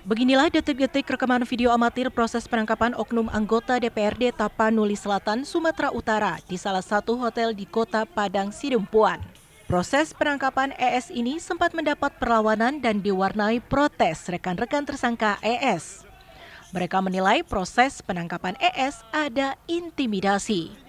Beginilah detik-detik rekaman video amatir proses penangkapan oknum anggota DPRD Tapanuli Selatan, Sumatera Utara di salah satu hotel di Kota Padang Sidempuan. Proses penangkapan ES ini sempat mendapat perlawanan dan diwarnai protes rekan-rekan tersangka ES. Mereka menilai proses penangkapan ES ada intimidasi.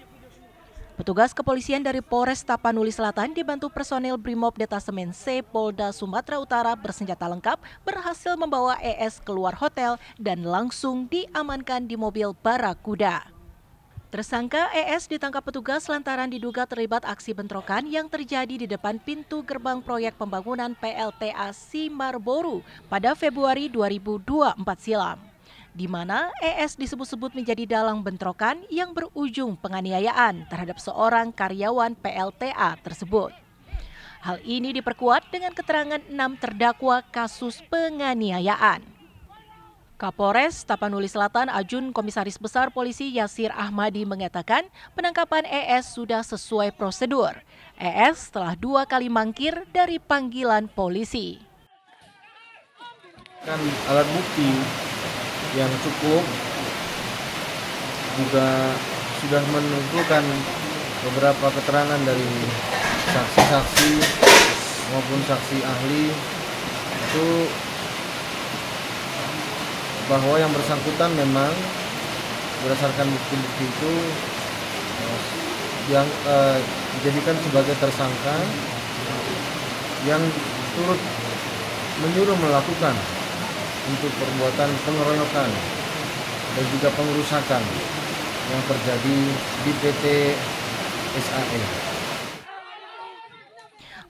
Petugas kepolisian dari Polres Tapanuli Selatan dibantu personil Brimob Detasemen C Polda Sumatera Utara bersenjata lengkap berhasil membawa ES keluar hotel dan langsung diamankan di mobil Barakuda. Tersangka ES ditangkap petugas lantaran diduga terlibat aksi bentrokan yang terjadi di depan pintu gerbang proyek pembangunan PLTA Simar Boru pada Februari 2024 silam, di mana ES disebut-sebut menjadi dalang bentrokan yang berujung penganiayaan terhadap seorang karyawan PLTA tersebut. Hal ini diperkuat dengan keterangan 6 terdakwa kasus penganiayaan. Kapolres Tapanuli Selatan Ajun Komisaris Besar Polisi Yasir Ahmadi mengatakan penangkapan ES sudah sesuai prosedur. ES telah 2 kali mangkir dari panggilan polisi. Kan alat bukti yang cukup juga sudah menunjukkan beberapa keterangan dari saksi-saksi maupun saksi ahli itu bahwa yang bersangkutan memang berdasarkan bukti-bukti itu yang dijadikan sebagai tersangka yang turut menyuruh melakukan untuk perbuatan pengeroyokan dan juga pengerusakan yang terjadi di PT SAE.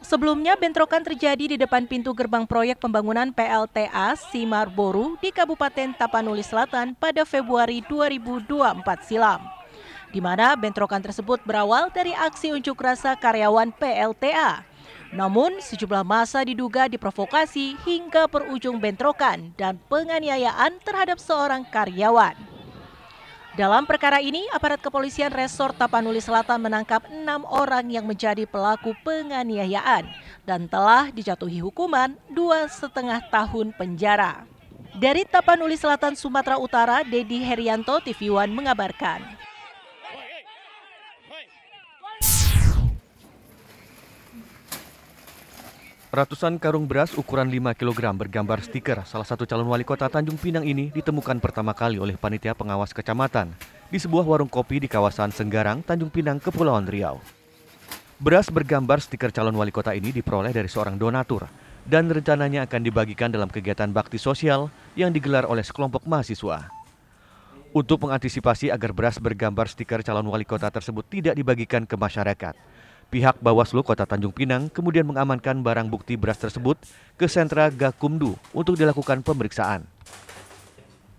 Sebelumnya, bentrokan terjadi di depan pintu gerbang proyek pembangunan PLTA Simar Boru di Kabupaten Tapanuli Selatan pada Februari 2024 silam, di mana bentrokan tersebut berawal dari aksi unjuk rasa karyawan PLTA. Namun, sejumlah massa diduga diprovokasi hingga berujung bentrokan dan penganiayaan terhadap seorang karyawan. Dalam perkara ini, aparat kepolisian Resort Tapanuli Selatan menangkap 6 orang yang menjadi pelaku penganiayaan dan telah dijatuhi hukuman 2,5 tahun penjara. Dari Tapanuli Selatan, Sumatera Utara, Dedi Herianto, TV One mengabarkan. Ratusan karung beras ukuran 5 kg bergambar stiker salah satu calon wali kota Tanjung Pinang ini ditemukan pertama kali oleh panitia pengawas kecamatan di sebuah warung kopi di kawasan Senggarang, Tanjung Pinang, Kepulauan Riau. Beras bergambar stiker calon wali kota ini diperoleh dari seorang donatur dan rencananya akan dibagikan dalam kegiatan bakti sosial yang digelar oleh sekelompok mahasiswa. Untuk mengantisipasi agar beras bergambar stiker calon wali kota tersebut tidak dibagikan ke masyarakat, pihak Bawaslu Kota Tanjung Pinang kemudian mengamankan barang bukti beras tersebut ke sentra Gakumdu untuk dilakukan pemeriksaan.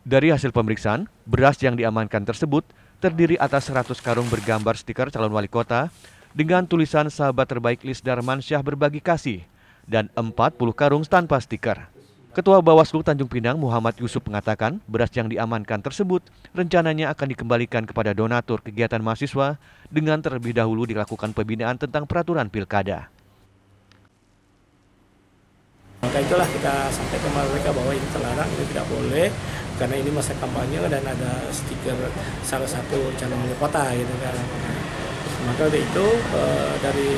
Dari hasil pemeriksaan, beras yang diamankan tersebut terdiri atas 100 karung bergambar stiker calon wali kota dengan tulisan sahabat terbaik Lis Darmansyah berbagi kasih dan 40 karung tanpa stiker. Ketua Bawaslu Tanjung Pinang Muhammad Yusuf mengatakan beras yang diamankan tersebut rencananya akan dikembalikan kepada donatur kegiatan mahasiswa dengan terlebih dahulu dilakukan pembinaan tentang peraturan pilkada. Maka itulah kita sampaikan kepada mereka bahwa ini terlarang, ini tidak boleh karena ini masa kampanye dan ada stiker salah satu calon wali kota gitu kan. Maka dari itu dari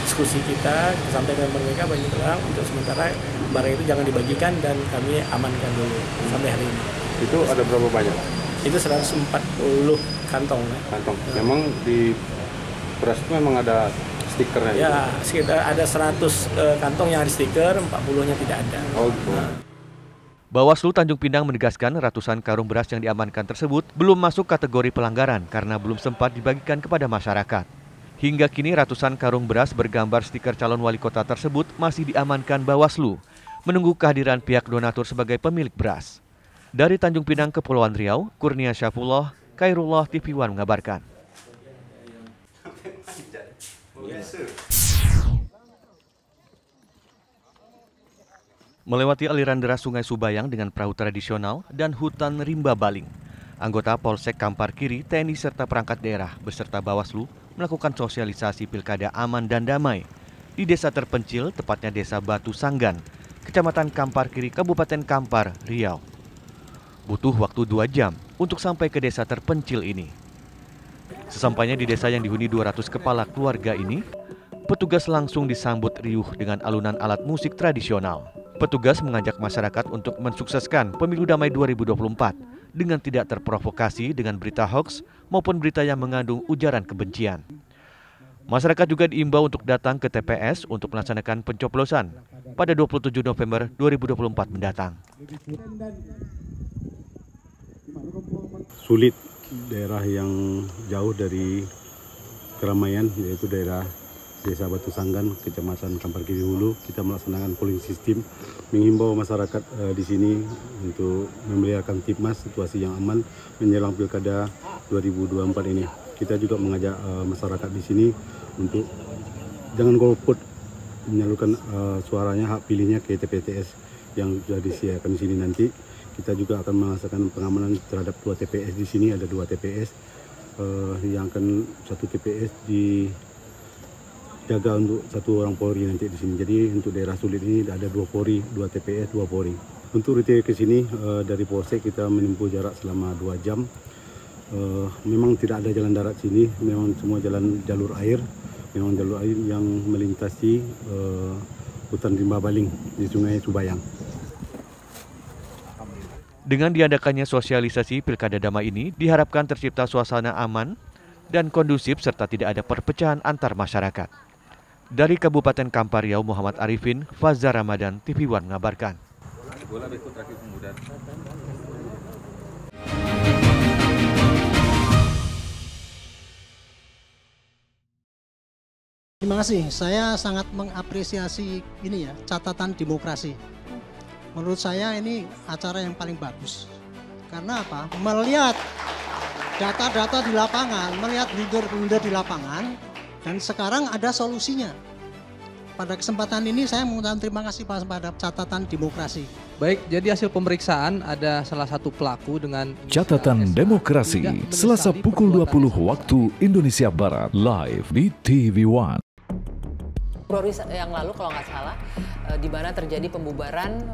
diskusi kita sampaikan kepada mereka banyak terlarang untuk sementara barang itu jangan dibagikan dan kami amankan dulu sampai hari ini. Itu ada berapa banyak? Itu 140 kantong. Kantong. Memang di beras itu memang ada stikernya? Ya, sekitar ada 100 kantong yang ada stiker, 40-nya tidak ada. Oh, gitu. Bawaslu Tanjung Pinang menegaskan ratusan karung beras yang diamankan tersebut belum masuk kategori pelanggaran karena belum sempat dibagikan kepada masyarakat. Hingga kini ratusan karung beras bergambar stiker calon wali kota tersebut masih diamankan Bawaslu, menunggu kehadiran pihak donatur sebagai pemilik beras. Dari Tanjung Pinang, Kepulauan Riau, Kurnia Syafullah, Khairullah, TV One mengabarkan. Melewati aliran deras Sungai Subayang dengan perahu tradisional dan hutan rimba baling, anggota Polsek Kampar Kiri, TNI serta perangkat daerah beserta Bawaslu melakukan sosialisasi pilkada aman dan damai di desa terpencil, tepatnya Desa Batu Sanggan, Kecamatan Kampar Kiri, Kabupaten Kampar, Riau. Butuh waktu 2 jam untuk sampai ke desa terpencil ini. Sesampainya di desa yang dihuni 200 kepala keluarga ini, petugas langsung disambut riuh dengan alunan alat musik tradisional. Petugas mengajak masyarakat untuk mensukseskan Pemilu Damai 2024 dengan tidak terprovokasi dengan berita hoaks maupun berita yang mengandung ujaran kebencian. Masyarakat juga diimbau untuk datang ke TPS untuk melaksanakan pencoblosan pada 27 November 2024 mendatang. Sulit daerah yang jauh dari keramaian, yaitu daerah Desa Batu Sanggan, Kecamatan Kampar Kiri Hulu. Kita melaksanakan polling system, menghimbau masyarakat di sini untuk memeliharakan Tipmas, situasi yang aman menjelang Pilkada 2024 ini. Kita juga mengajak masyarakat di sini untuk jangan golput, menyalurkan suaranya, hak pilihnya ke TPS yang sudah disediakan di sini nanti. Kita juga akan melaksanakan pengamanan terhadap 2 TPS di sini. Ada 2 TPS yang akan 1 TPS dijaga untuk 1 orang Polri nanti di sini. Jadi untuk daerah sulit ini ada 2 Polri, 2 TPS, 2 Polri. Untuk rute ke sini dari Polsek kita menempuh jarak selama 2 jam. Memang tidak ada jalan darat sini, memang semua jalur air, memang jalur air yang melintasi hutan rimba baling di Sungai Subayang. Dengan diadakannya sosialisasi Pilkada Damai ini, diharapkan tercipta suasana aman dan kondusif serta tidak ada perpecahan antar masyarakat. Dari Kabupaten Kampar Riau, Muhammad Arifin, Fazar Ramadan, TV One mengabarkan. Terima kasih, saya sangat mengapresiasi ini ya, catatan demokrasi. Menurut saya ini acara yang paling bagus. Karena apa? Melihat data-data di lapangan, melihat leader-leader di lapangan, dan sekarang ada solusinya. Pada kesempatan ini saya mengucapkan terima kasih pada catatan demokrasi. Baik, jadi hasil pemeriksaan ada salah satu pelaku dengan Catatan Demokrasi, Selasa pukul 20 waktu Indonesia Barat, live di TV One. Februari yang lalu kalau nggak salah, di mana terjadi pembubaran.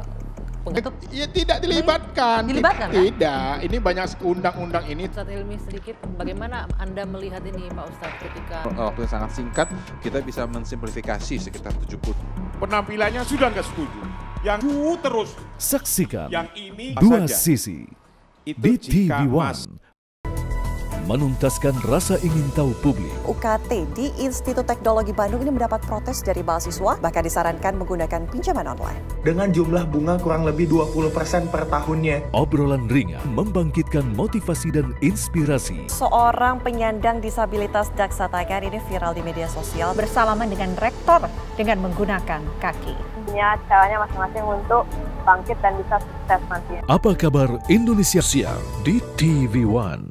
Ya tidak dilibatkan. Dilibatkan kan? Tidak, ini banyak undang-undang ini. Ustadz Hilmi sedikit, bagaimana Anda melihat ini Pak Ustadz ketika... Waktu yang sangat singkat, kita bisa mensimplifikasi sekitar 70. Penampilannya sudah nggak setuju. Yang terus. Saksikan yang ini dua saja. sisi Itu di TV Mas One. Menuntaskan rasa ingin tahu publik. UKT di Institut Teknologi Bandung ini mendapat protes dari mahasiswa, bahkan disarankan menggunakan pinjaman online. Dengan jumlah bunga kurang lebih 20% per tahunnya. Obrolan ringan membangkitkan motivasi dan inspirasi. Seorang penyandang disabilitas daksa tangan ini viral di media sosial bersalaman dengan rektor dengan menggunakan kaki. Caranya masing-masing untuk bangkit dan bisa sukses nantinya. Apa kabar Indonesia Siang di TV One?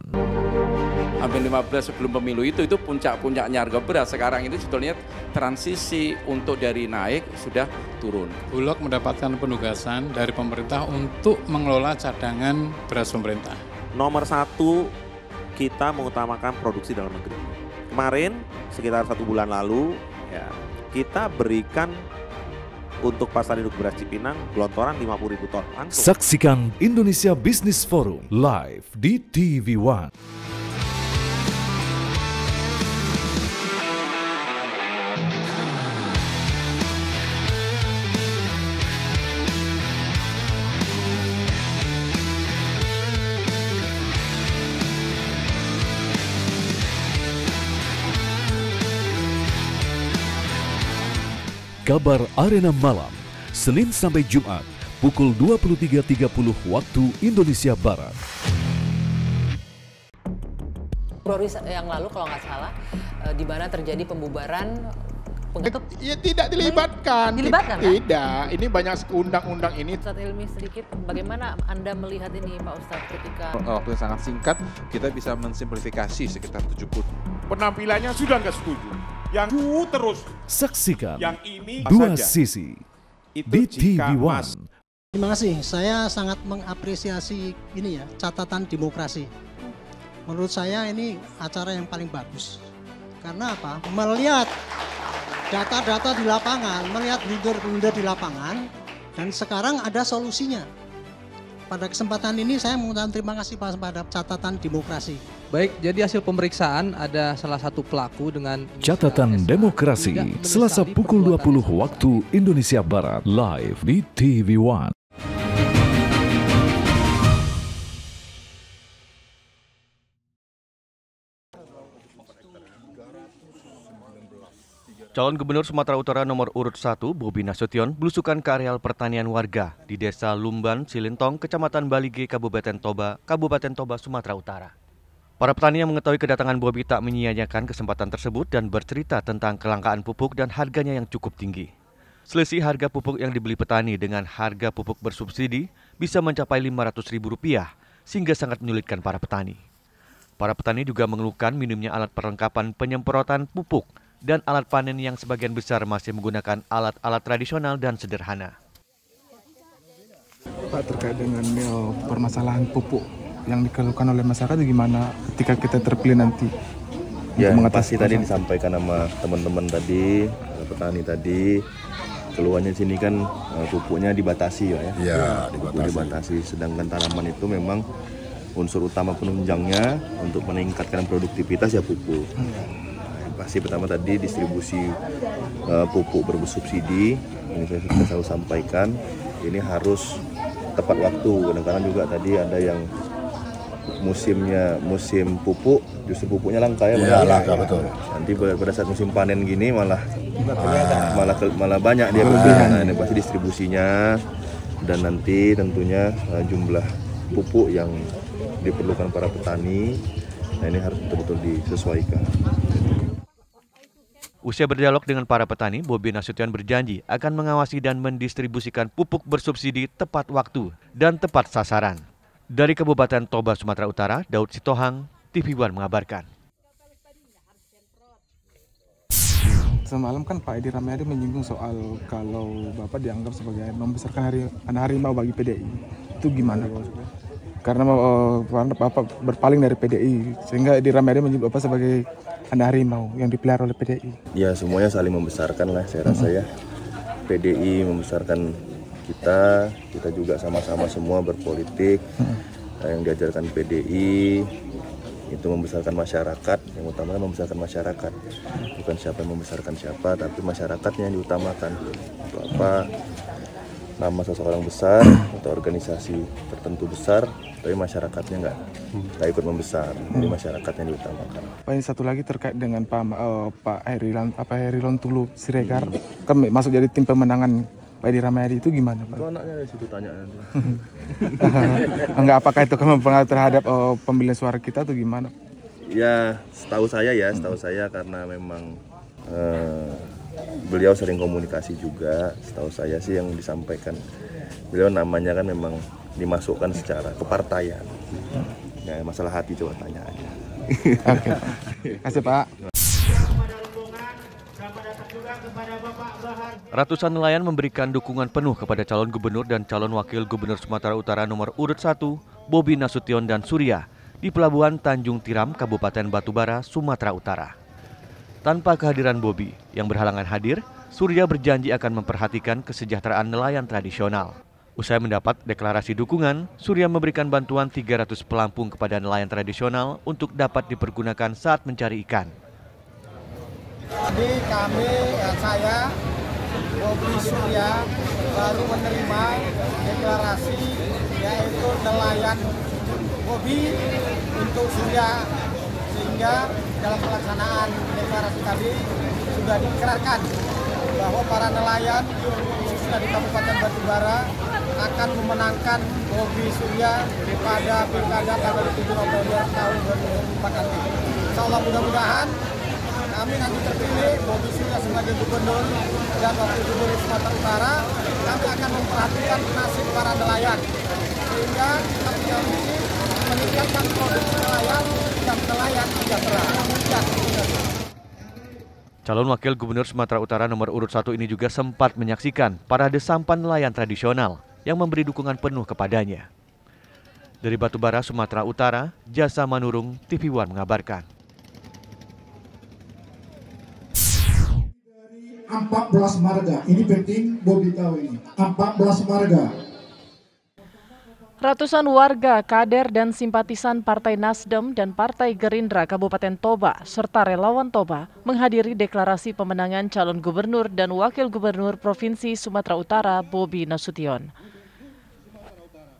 Hampir 15 sebelum pemilu itu puncak-puncaknya harga beras. Sekarang ini sebetulnya transisi untuk dari naik sudah turun. Bulog mendapatkan penugasan dari pemerintah untuk mengelola cadangan beras pemerintah. Nomor 1, kita mengutamakan produksi dalam negeri. Kemarin sekitar 1 bulan lalu ya, kita berikan untuk pasar induk beras Cipinang gelontoran 50.000 ton langsung. Saksikan Indonesia Business Forum live di TV One. Kabar Arena Malam, Senin sampai Jumat, pukul 23.30 waktu Indonesia Barat. Februari yang lalu kalau nggak salah, di mana terjadi pembubaran. Ya tidak dilibatkan. Dilibatkan kan? Tidak, ini banyak undang-undang ini. Ustadz Hilmi sedikit, bagaimana Anda melihat ini Pak Ustadz ketika... Waktu yang sangat singkat, kita bisa mensimplifikasi sekitar 70. Penampilannya sudah nggak setuju. Yang terus. Saksikan yang ini dua saja. sisi Itu di TV Mas. One. Terima kasih, saya sangat mengapresiasi ini ya, catatan demokrasi. Menurut saya ini acara yang paling bagus. Karena apa? Melihat data-data di lapangan, melihat leader-leader di lapangan, Dan sekarang ada solusinya. Pada kesempatan ini saya mengucapkan terima kasih pada catatan demokrasi. Baik, jadi hasil pemeriksaan ada salah satu pelaku dengan Catatan Demokrasi, Selasa pukul 20 waktu Indonesia Barat, live di TV One. Calon Gubernur Sumatera Utara nomor urut 1, Bobi Nasution, belusukan ke areal pertanian warga di Desa Lumban, Silintong, Kecamatan Balige, Kabupaten Toba, Sumatera Utara. Para petani yang mengetahui kedatangan Bobi tak menyia-nyiakan kesempatan tersebut dan bercerita tentang kelangkaan pupuk dan harganya yang cukup tinggi. Selisih harga pupuk yang dibeli petani dengan harga pupuk bersubsidi bisa mencapai Rp500.000, sehingga sangat menyulitkan para petani. Para petani juga mengeluhkan minimnya alat perlengkapan penyemprotan pupuk dan alat panen yang sebagian besar masih menggunakan alat-alat tradisional dan sederhana. Pak, terkait dengan permasalahan pupuk yang dikeluhkan oleh masyarakat gimana ketika kita terpilih nanti? Ya, pasti tadi disampaikan sama teman-teman tadi, petani tadi, keluhannya di sini kan pupuknya dibatasi ya. Iya, dibatasi. Sedangkan tanaman itu memang unsur utama penunjangnya untuk meningkatkan produktivitas ya pupuk. Pasti pertama tadi distribusi pupuk bersubsidi, ini saya selalu sampaikan, ini harus tepat waktu. Kadang-kadang juga tadi ada yang musim pupuk, justru pupuknya langka ya. Iya, langka betul. Nanti pada saat musim panen gini malah banyak dia kelebihan. Nah, ini pasti distribusinya dan nanti tentunya jumlah pupuk yang diperlukan para petani, nah ini harus betul-betul disesuaikan. Usai berdialog dengan para petani, Bobi Nasution berjanji akan mengawasi dan mendistribusikan pupuk bersubsidi tepat waktu dan tepat sasaran. Dari Kabupaten Toba, Sumatera Utara, Daud Sitohang, TV One mengabarkan. Semalam kan Pak Edi Rahmayadi menyinggung soal kalau Bapak dianggap sebagai membesarkan anak harimau bagi PDI. Itu gimana Pak? Karena Bapak berpaling dari PDI, sehingga Edi Rahmayadi menyebut Bapak sebagai anak harimau yang dipelihara oleh PDI. Ya, semuanya saling membesarkan lah, saya rasa ya. PDI membesarkan kita juga sama-sama semua berpolitik. Yang diajarkan PDI itu membesarkan masyarakat, yang utama membesarkan masyarakat. Bukan siapa yang membesarkan siapa, tapi masyarakatnya yang diutamakan. Untuk apa nama seseorang besar atau organisasi tertentu besar, tapi masyarakatnya nggak ikut membesar, jadi masyarakatnya diutamakan. Pak, ini satu lagi terkait dengan Pak Heri Lontulu Siregar, kan masuk jadi tim pemenangan Pak Edi Rahmayadi, itu gimana Pak? Itu anaknya dari situ tanya nanti. Enggak, apakah itu mempengaruhi terhadap pemilihan suara kita atau gimana? Ya, setahu saya karena memang beliau sering komunikasi juga, setahu saya sih yang disampaikan. Beliau namanya kan memang dimasukkan secara kepartaian. Ya, masalah hati coba tanya aja. Oke. Kasih Pak. Ratusan nelayan memberikan dukungan penuh kepada calon gubernur dan calon wakil gubernur Sumatera Utara nomor urut 1, Bobi Nasution dan Surya, di Pelabuhan Tanjung Tiram, Kabupaten Batubara, Sumatera Utara. Tanpa kehadiran Bobi yang berhalangan hadir, Surya berjanji akan memperhatikan kesejahteraan nelayan tradisional. Usai mendapat deklarasi dukungan, Surya memberikan bantuan 300 pelampung kepada nelayan tradisional untuk dapat dipergunakan saat mencari ikan. Jadi saya, Bobi Surya, baru menerima deklarasi yaitu nelayan Bobi untuk Surya, sehingga dalam pelaksanaan deklarasi tadi sudah dikerahkan bahwa para nelayan khususnya di Kabupaten Batubara akan memenangkan Bobi Surya pada Pilkada tanggal 7 November tahun 2024 nanti. Insya Allah mudah-mudahan kami nanti terpilih Bobi Surya sebagai gubernur dan wakil gubernur Sumatera Utara, kami akan memperhatikan nasib para nelayan sehingga kita punya misi meningkatkan produksi nelayan dan nelayan sejahtera. Calon wakil gubernur Sumatera Utara nomor urut 1 ini juga sempat menyaksikan parade sampan nelayan tradisional yang memberi dukungan penuh kepadanya. Dari Batubara, Sumatera Utara, Jasa Manurung, TV One mengabarkan. 14 marga. Ini penting Bobi tahu ini. 14 marga. Ratusan warga, kader dan simpatisan Partai Nasdem dan Partai Gerindra Kabupaten Toba serta relawan Toba menghadiri deklarasi pemenangan calon gubernur dan wakil gubernur Provinsi Sumatera Utara Bobi Nasution.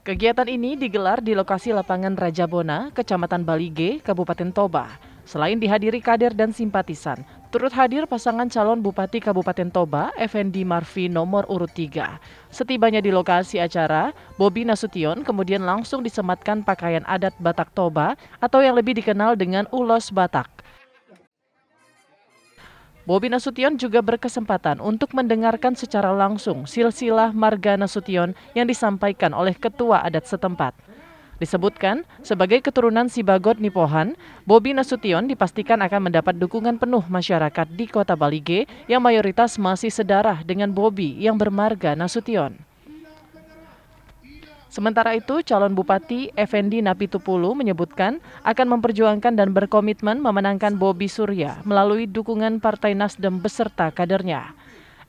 Kegiatan ini digelar di lokasi lapangan Rajabona, Kecamatan Balige, Kabupaten Toba. Selain dihadiri kader dan simpatisan, turut hadir pasangan calon Bupati Kabupaten Toba, Effendi Marfi nomor urut 3. Setibanya di lokasi acara, Bobi Nasution kemudian langsung disematkan pakaian adat Batak Toba atau yang lebih dikenal dengan ulos Batak. Bobi Nasution juga berkesempatan untuk mendengarkan secara langsung silsilah Marga Nasution yang disampaikan oleh ketua adat setempat. Disebutkan, sebagai keturunan Sibagot Nipohan, Bobi Nasution dipastikan akan mendapat dukungan penuh masyarakat di kota Balige yang mayoritas masih sedarah dengan Bobi yang bermarga Nasution. Sementara itu, calon Bupati Effendi Napitupulu menyebutkan akan memperjuangkan dan berkomitmen memenangkan Bobi Surya melalui dukungan Partai Nasdem beserta kadernya.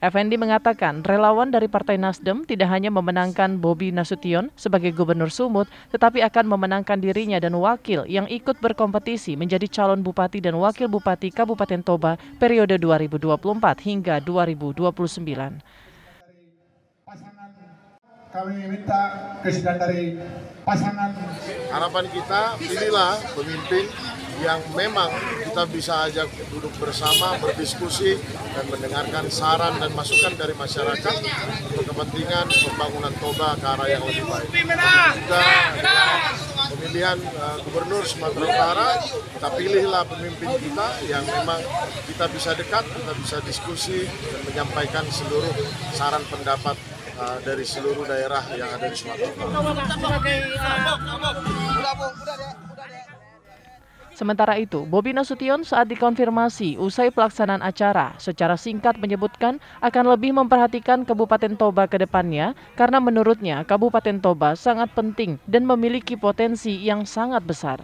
Effendi mengatakan relawan dari Partai Nasdem tidak hanya memenangkan Bobi Nasution sebagai Gubernur Sumut, tetapi akan memenangkan dirinya dan wakil yang ikut berkompetisi menjadi calon Bupati dan Wakil Bupati Kabupaten Toba periode 2024 hingga 2029. Kami minta kesediaan dari pasangan. Harapan kita, pilihlah pemimpin yang memang kita bisa ajak duduk bersama, berdiskusi, dan mendengarkan saran dan masukan dari masyarakat untuk kepentingan pembangunan Toba ke arah yang lebih baik. Juga pemilihan Gubernur Sumatera Utara, kita pilihlah pemimpin kita yang memang kita bisa dekat, kita bisa diskusi, dan menyampaikan seluruh saran pendapat dari seluruh daerah yang ada di Sumatera Utara. Sementara itu, Bobi Nasution saat dikonfirmasi usai pelaksanaan acara secara singkat menyebutkan akan lebih memperhatikan Kabupaten Toba ke depannya karena menurutnya Kabupaten Toba sangat penting dan memiliki potensi yang sangat besar.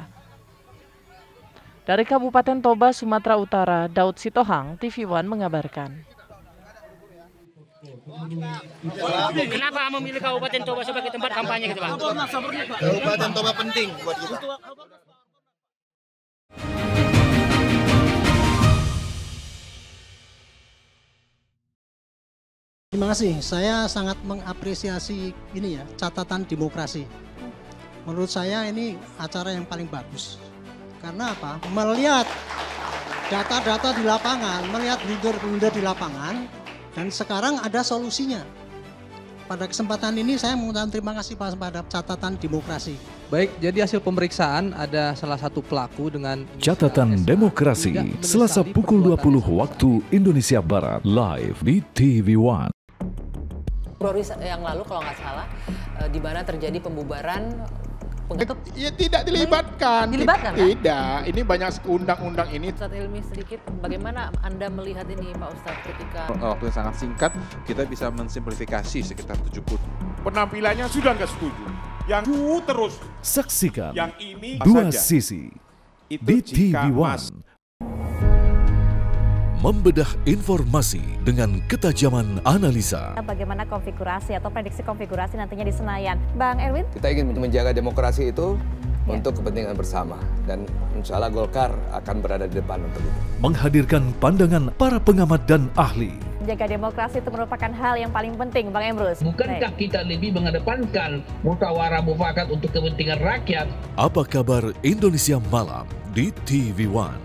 Dari Kabupaten Toba, Sumatera Utara, Daud Sitohang, TV One mengabarkan. Kenapa memilih Kabupaten Toba sebagai tempat kampanye gitu, Pak? Kabupaten Toba penting buat kita. Terima kasih. Saya sangat mengapresiasi ini ya, catatan demokrasi. Menurut saya ini acara yang paling bagus. Karena apa? Melihat data-data di lapangan, melihat leader-leader di lapangan, dan sekarang ada solusinya. Pada kesempatan ini saya mengucapkan terima kasih pada catatan demokrasi. Baik, jadi hasil pemeriksaan ada salah satu pelaku dengan Catatan Demokrasi, Selasa pukul 20 waktu Indonesia Barat, live di TV One. Februari yang lalu kalau nggak salah, di mana terjadi pembubaran. Ya tidak dilibatkan. Dilibatkan kan? Tidak, ini banyak undang-undang ini. Ustadz Hilmi sedikit, bagaimana Anda melihat ini Pak Ustadz ketika... Waktu yang sangat singkat, kita bisa mensimplifikasi sekitar 70. Penampilannya sudah nggak setuju. Yang terus. Saksikan yang ini dua saja. sisi Itu di TV One. Membedah informasi dengan ketajaman analisa. Bagaimana konfigurasi atau prediksi konfigurasi nantinya di Senayan. Bang Erwin? Kita ingin menjaga demokrasi itu untuk kepentingan bersama. Dan insya Allah Golkar akan berada di depan untuk itu. Menghadirkan pandangan para pengamat dan ahli. Menjaga demokrasi itu merupakan hal yang paling penting, Bang Emrus. Bukankah kita lebih mengedepankan musyawarah mufakat untuk kepentingan rakyat? Apa kabar Indonesia Malam di TV One?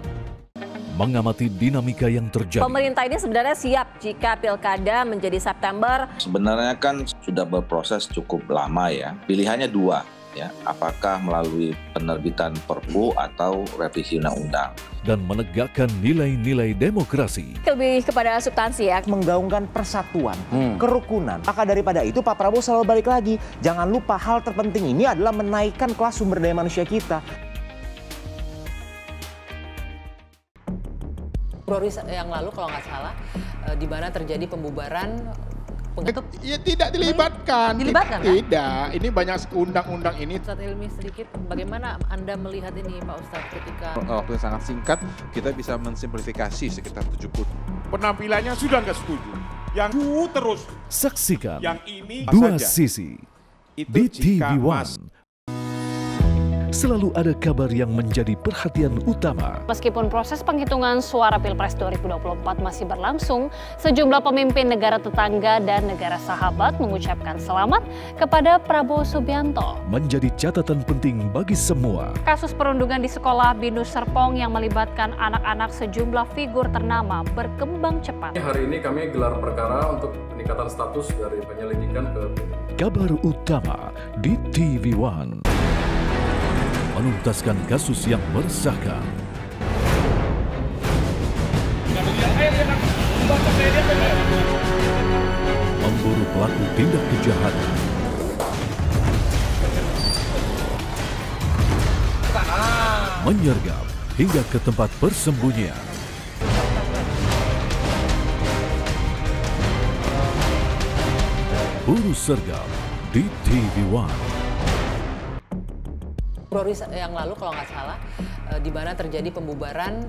Mengamati dinamika yang terjadi. Pemerintah ini sebenarnya siap jika pilkada menjadi September. Sebenarnya kan sudah berproses cukup lama ya. Pilihannya dua ya, apakah melalui penerbitan Perpu atau revisi undang-undang. Dan menegakkan nilai-nilai demokrasi. Lebih kepada substansi ya. Menggaungkan persatuan, kerukunan. Maka daripada itu Pak Prabowo selalu balik lagi. Jangan lupa hal terpenting ini adalah menaikkan kelas sumber daya manusia kita. Februari yang lalu kalau nggak salah, di mana terjadi pembubaran Ya tidak dilibatkan. Dilibatkan kan? Tidak, ini banyak undang-undang ini. Ustadz Hilmi sedikit, bagaimana Anda melihat ini Pak Ustadz ketika Waktu yang sangat singkat, kita bisa mensimplifikasi sekitar 70. Penampilannya sudah nggak setuju. Yang terus. Saksikan Yang ini Dua saja. Sisi Itu di jika TV One. Selalu ada kabar yang menjadi perhatian utama. Meskipun proses penghitungan suara Pilpres 2024 masih berlangsung, sejumlah pemimpin negara tetangga dan negara sahabat mengucapkan selamat kepada Prabowo Subianto. Menjadi catatan penting bagi semua. Kasus perundungan di sekolah Binus Serpong yang melibatkan anak-anak sejumlah figur ternama berkembang cepat. Hari ini kami gelar perkara untuk peningkatan status dari penyelidikan ke Kabar utama di TV One. Menuntaskan kasus yang meresahkan. Memburu pelaku tindak kejahatan. Menyergap hingga ke tempat persembunyian. Buru sergap di TV One. Februari yang lalu kalau nggak salah, di mana terjadi pembubaran.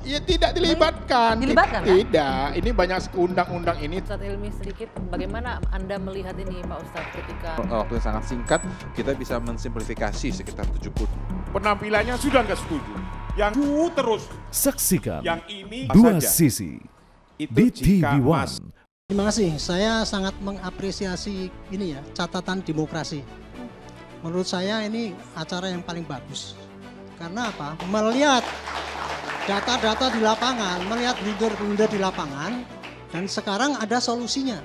Ya tidak dilibatkan. Dilibatkan kan? Tidak, ini banyak undang-undang ini. Ustadz Hilmi sedikit, bagaimana Anda melihat ini Pak Ustadz ketika Waktu yang sangat singkat, kita bisa mensimplifikasi sekitar 70. Penampilannya sudah nggak setuju. Yang terus. Saksikan Yang ini Dua saja. Sisi Itu di jika TV One. Terima kasih, saya sangat mengapresiasi ini ya, catatan demokrasi. Menurut saya ini acara yang paling bagus. Karena apa? Melihat data-data di lapangan, melihat blunder-blunder di lapangan, dan sekarang ada solusinya.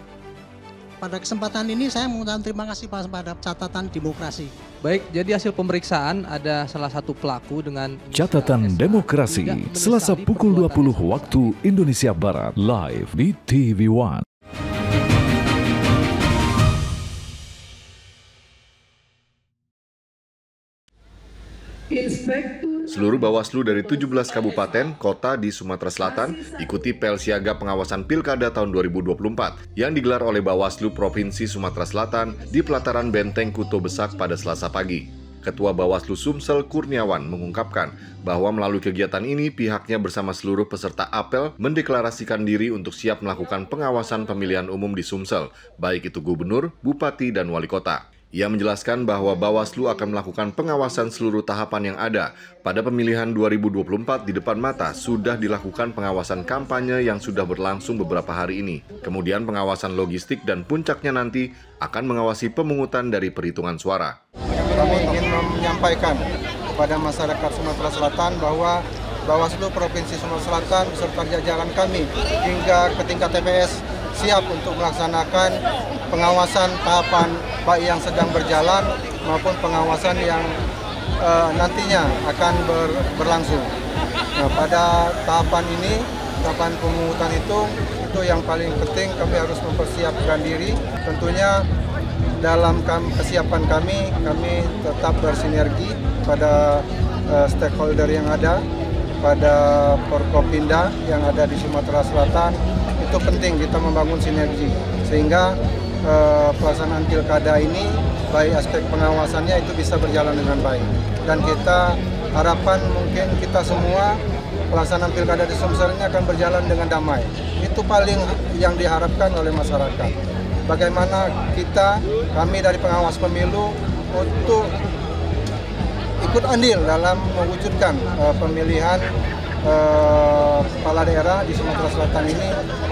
Pada kesempatan ini saya mengucapkan terima kasih pada catatan demokrasi. Baik, jadi hasil pemeriksaan ada salah satu pelaku dengan Catatan Demokrasi, Selasa pukul 20 waktu Indonesia Barat, live di TV One. Seluruh Bawaslu dari 17 kabupaten, kota di Sumatera Selatan ikuti pel siaga pengawasan Pilkada tahun 2024 yang digelar oleh Bawaslu Provinsi Sumatera Selatan di pelataran Benteng Kuto Besak pada Selasa pagi. Ketua Bawaslu Sumsel Kurniawan mengungkapkan bahwa melalui kegiatan ini pihaknya bersama seluruh peserta apel mendeklarasikan diri untuk siap melakukan pengawasan pemilihan umum di Sumsel, baik itu gubernur, bupati, dan wali kota. Ia menjelaskan bahwa Bawaslu akan melakukan pengawasan seluruh tahapan yang ada. Pada pemilihan 2024 di depan mata sudah dilakukan pengawasan kampanye yang sudah berlangsung beberapa hari ini. Kemudian pengawasan logistik dan puncaknya nanti akan mengawasi pemungutan dari perhitungan suara. Kami ingin menyampaikan kepada masyarakat Sumatera Selatan bahwa Bawaslu Provinsi Sumatera Selatan beserta jajaran kami hingga ke tingkat TPS siap untuk melaksanakan pengawasan tahapan baik yang sedang berjalan maupun pengawasan yang nantinya akan berlangsung. Nah, pada tahapan ini, tahapan pemungutan itu yang paling penting kami harus mempersiapkan diri. Tentunya dalam kesiapan kami tetap bersinergi pada stakeholder yang ada, pada Forkopimda yang ada di Sumatera Selatan. Itu penting kita membangun sinergi sehingga pelaksanaan pilkada ini baik aspek pengawasannya itu bisa berjalan dengan baik, dan kita harapan mungkin kita semua pelaksanaan pilkada di Sumsel ini akan berjalan dengan damai. Itu paling yang diharapkan oleh masyarakat. Bagaimana kami dari pengawas pemilu untuk ikut andil dalam mewujudkan pemilihan kepala daerah di Sumatera Selatan ini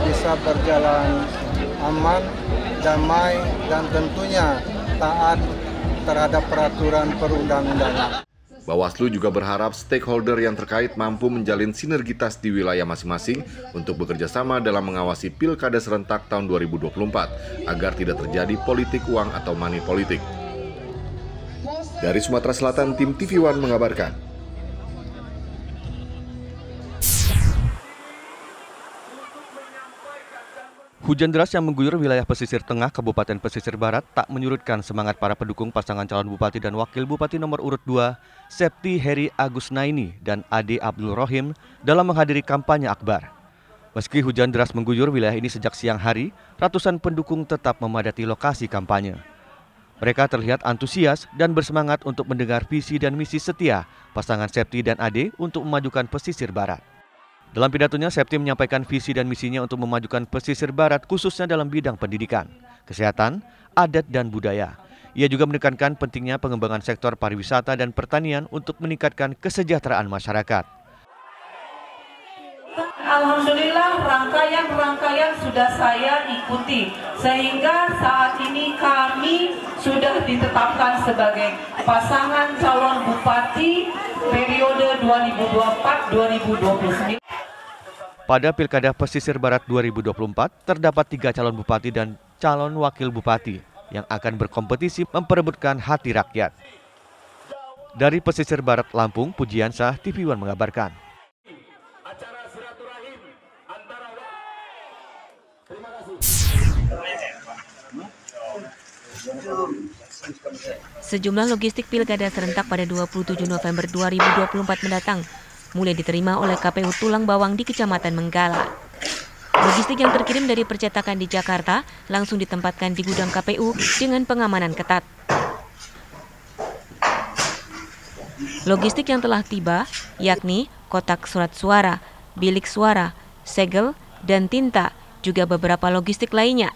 bisa berjalan aman, damai, dan tentunya taat terhadap peraturan perundang-undangan. Bawaslu juga berharap stakeholder yang terkait mampu menjalin sinergitas di wilayah masing-masing untuk bekerja sama dalam mengawasi Pilkada serentak tahun 2024 agar tidak terjadi politik uang atau money politik. Dari Sumatera Selatan, tim TV One mengabarkan. Hujan deras yang mengguyur wilayah pesisir tengah Kabupaten Pesisir Barat tak menyurutkan semangat para pendukung pasangan calon bupati dan wakil bupati nomor urut 2, Septi Heri Agusnaini dan Ade Abdul Rohim dalam menghadiri kampanye akbar. Meski hujan deras mengguyur wilayah ini sejak siang hari, ratusan pendukung tetap memadati lokasi kampanye. Mereka terlihat antusias dan bersemangat untuk mendengar visi dan misi setia pasangan Septi dan Ade untuk memajukan pesisir barat. Dalam pidatonya, Septi menyampaikan visi dan misinya untuk memajukan pesisir barat khususnya dalam bidang pendidikan, kesehatan, adat, dan budaya. Ia juga menekankan pentingnya pengembangan sektor pariwisata dan pertanian untuk meningkatkan kesejahteraan masyarakat. Alhamdulillah rangkaian sudah saya ikuti sehingga saat ini kami sudah ditetapkan sebagai pasangan calon bupati periode 2024-2029. Pada Pilkada Pesisir Barat 2024 terdapat 3 calon bupati dan calon wakil bupati yang akan berkompetisi memperebutkan hati rakyat. Dari Pesisir Barat Lampung, Pujiansyah, TV One mengabarkan. Sejumlah logistik pilkada serentak pada 27 November 2024 mendatang mulai diterima oleh KPU Tulang Bawang di Kecamatan Menggala. Logistik yang terkirim dari percetakan di Jakarta langsung ditempatkan di gudang KPU dengan pengamanan ketat. Logistik yang telah tiba yakni kotak surat suara, bilik suara, segel, dan tinta, juga beberapa logistik lainnya.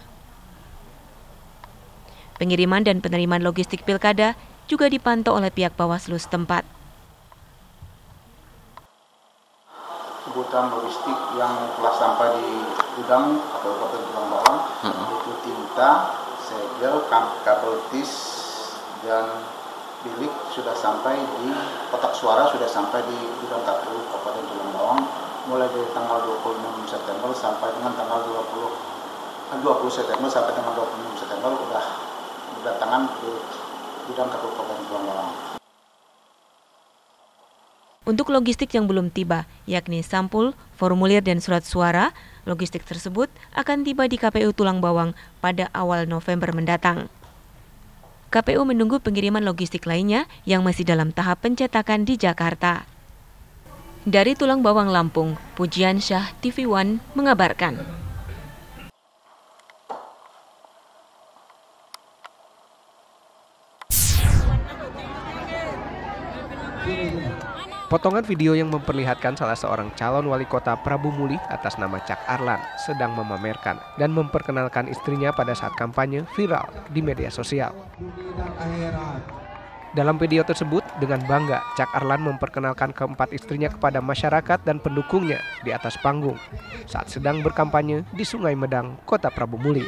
Pengiriman dan penerimaan logistik pilkada juga dipantau oleh pihak Bawaslu setempat. Kebutuhan logistik yang telah sampai di gudang atau Kabupaten Tulang Bawang yaitu tinta, segel, kabel tis, dan bilik sudah sampai di kotak suara sudah sampai di gudang KPU Kabupaten Tulang Bawang mulai dari tanggal 26 September sampai dengan tanggal 20 September sampai dengan 26 September udah berdatangan ke gudang KPU Kabupaten Tulang Bawang. Untuk logistik yang belum tiba, yakni sampul, formulir, dan surat suara, logistik tersebut akan tiba di KPU Tulang Bawang pada awal November mendatang. KPU menunggu pengiriman logistik lainnya yang masih dalam tahap pencetakan di Jakarta. Dari Tulang Bawang, Lampung, Pujiansyah, TV One mengabarkan. Potongan video yang memperlihatkan salah seorang calon wali kota Prabu Muli atas nama Cak Arlan sedang memamerkan dan memperkenalkan istrinya pada saat kampanye viral di media sosial. Dalam video tersebut, dengan bangga, Cak Arlan memperkenalkan keempat istrinya kepada masyarakat dan pendukungnya di atas panggung saat sedang berkampanye di Sungai Medang, Kota Prabu Muli.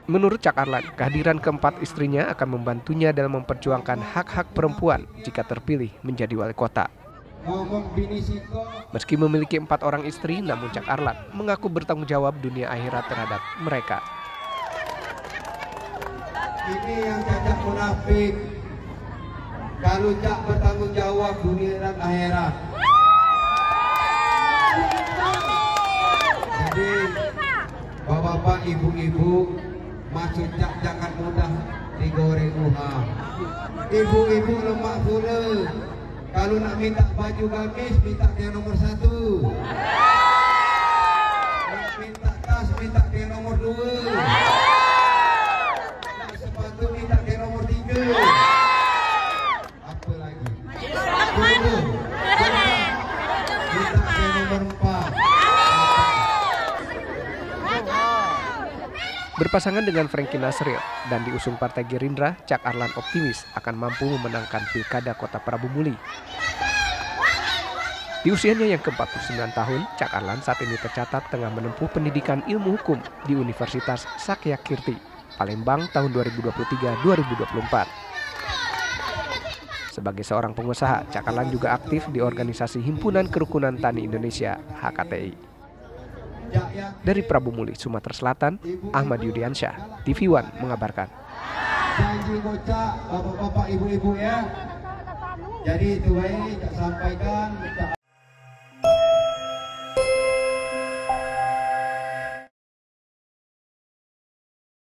Menurut Cak Arlan, kehadiran keempat istrinya akan membantunya dalam memperjuangkan hak-hak perempuan jika terpilih menjadi wali kota. Meski memiliki 4 orang istri, namun Cak Arlan mengaku bertanggung jawab dunia akhirat terhadap mereka. Ini yang Cak munafik. Kalau Cak bertanggung jawab dunia dan akhirat. Jadi, bapak-bapak, ibu-ibu, maksud Cak jangan mudah digoreng uha. Ibu-ibu lemak pula. Kalau nak minta baju gamis, minta ke nomor 1. Nak minta tas, minta ke nomor 2. Nak sepatu, minta ke nomor 3. Apa lagi? Minta ke nomor 4. Berpasangan dengan Franky Nasril dan diusung Partai Gerindra, Cak Arlan optimis akan mampu memenangkan Pilkada Kota Prabu Muli. Di usianya yang ke-49 tahun, Cak Arlan saat ini tercatat tengah menempuh pendidikan ilmu hukum di Universitas Sakyakirti, Palembang tahun 2023-2024. Sebagai seorang pengusaha, Cak Arlan juga aktif di organisasi Himpunan Kerukunan Tani Indonesia (HKTI). Dari Prabu Muli, Sumatera Selatan, Ahmad Yudiansyah, TV One mengabarkan. Janji bocah, bapak-bapak, ibu-ibu ya. Jadi itu Cak sampaikan, Cak